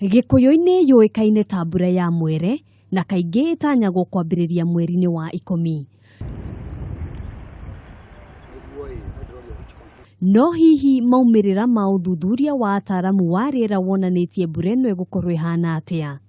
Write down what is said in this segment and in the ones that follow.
Gikuyu-ini yuikaine ta mbura ya mwere na kaingĩ itanyagwo kwambiriria mweri-ini wa ikumi. No hihi maumirira ma uthuthuria wa ataaramu wa riera wonanitie mbura ĩno ĩgũkorwo ihana atia?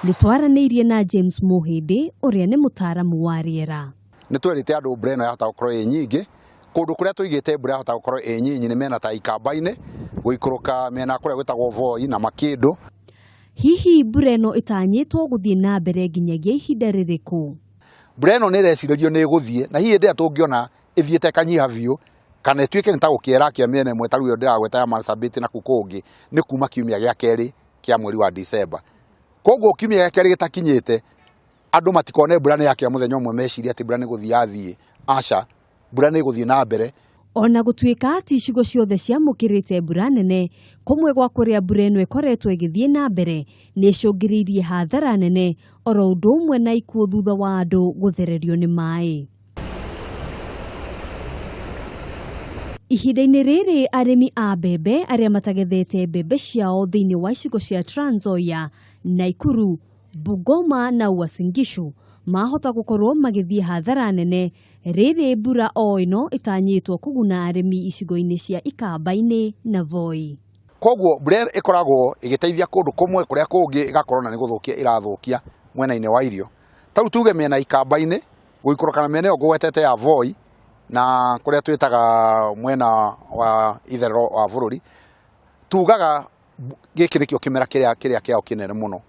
Nitwaranirie na James Muhindi uria ni mutaaramu wa riera. Nitwerite andu mbura ĩno yahota gukorwo ĩ nyingi kundu kuria tuigite mbura yahota gukorwo ĩ nyinyi ni mena ta ikamba-ini guikuruka mena kuria gwitagwo voi na makindu. Hihi mbura ĩno itanyitwo guthii na mbere nginyagia ihinda ririku? Mbura ĩno ni reciririo ni guthii na hihi ndia tungiona ithiete kanyiha biu kana ituike nita gukiera kia miene mwe taru yo ndiragweta ya Marsabit na kukungi ni kuma kiumia gia keri kia mweri wa December. Koguo kiumia gia keri gitakinyite andu matikone mbura ni yakia muthenya umwe meciria ati mbura ni guthii athii. Aca mbura ni guthii na mbere. Ona gutuika ati icigo ciothe ciamukirite mbura nene, kumwe gwa kuria mbura ĩno ikoretwo igithii na mbere ni icungiriirie hathara nene oro undu umwe na ikuũ thutha wa andu guthererio ni mai. Ihinda-ini riri arimi a mbembe aria matagethete mbembe ciao thiini wa icigo cia Trans Nzoia, Nakuru, Bungoma na Uasin Gishu mahota gukorwo magithii hathara nene riri mbura o ino itanyitwo kuguna arimi icigo-ini cia ikamba-ini na voi. Koguo mbura ikoragwo igiteithia kundu kumwe kuria kungi igakorwo na ni guthukia irathukia mwena-ini wa irio. Taru tuge mena ikamba-ini guikuruka na mena yo gwetete ya voi na kuria twitaga mwena wa itherero wa bururi tugaga giki nikio kimera kiria kiao kinene muno.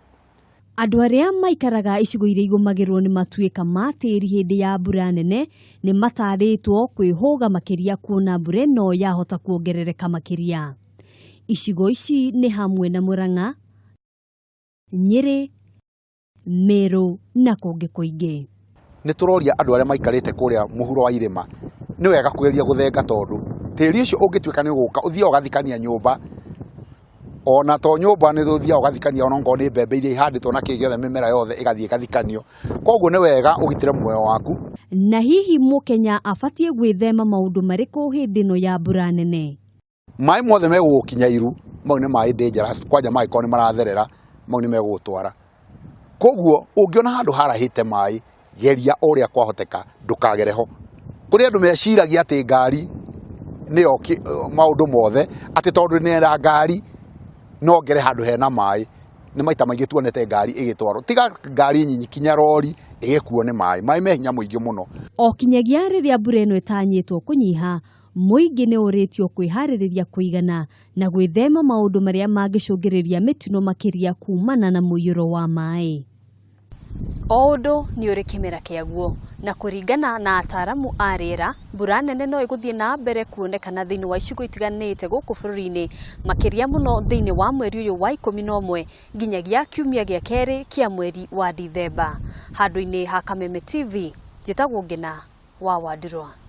Andu aria maikaraga icigo iria igumagirwo ni matuika ma tiri hindi ya mbura nene ni mataritwo kwihuga makiria kuona mbura ĩno yahota kuongerereka makiria. Icigo ici ni hamwe na Murang'a, Nyeri, Meru na kungi kuingi. Ni turoria andu aria maikarite kuria muhuro wa irima ni wega kugeria guthenga tondu tiri ucio ungituika ni uguka uthia ugathikania nyumba ona to nyumba ni thuthia ugathikania ona ngo ni mbembe iria ihanditwo na kigiothe mimera yothe igathie gathikanio. Koguo ni wega ugitire muoyo waku. Na hihi Mukenya abatie gwithema maundu mariku hindi no ya mbura nene? Mai mothe megukinya iru mau ni mai dangerous kwanja mai ko ni maratherera mau ni megutwara. Koguo ungiona handu harahite mai geria uria kwahoteka ndukagereho. Kuri andu meciragia ati ngari ni maundu mothe ati tondu ni ra ngari no ngere handu hena mai ni maita maingi tuonete ngari igitwaro tiga ngari nyinyi kinya rori igikuo ni mai mehinya muingi muno. O kinyagia riria mbura ĩno itanyitwo kunyiha muingi ni uritio kwihariria kuigana na gwithema maundu maria mangicungiriria mitino makiria kumana na muiyuro wa mai. O undu ni uri kimera kiaguo na kuringana na ataaramu a riera mbura nene no iguthie na mbere kuonekana thiini wa icigo itiganite guku bururi-ini makiria muno thiini wa mweri uyu wa 11 nginyagia kiumia gia keri kia mweri wa Dithemba. Handu-ini ha Kameme TV njitagwo Ngina wa Wajir.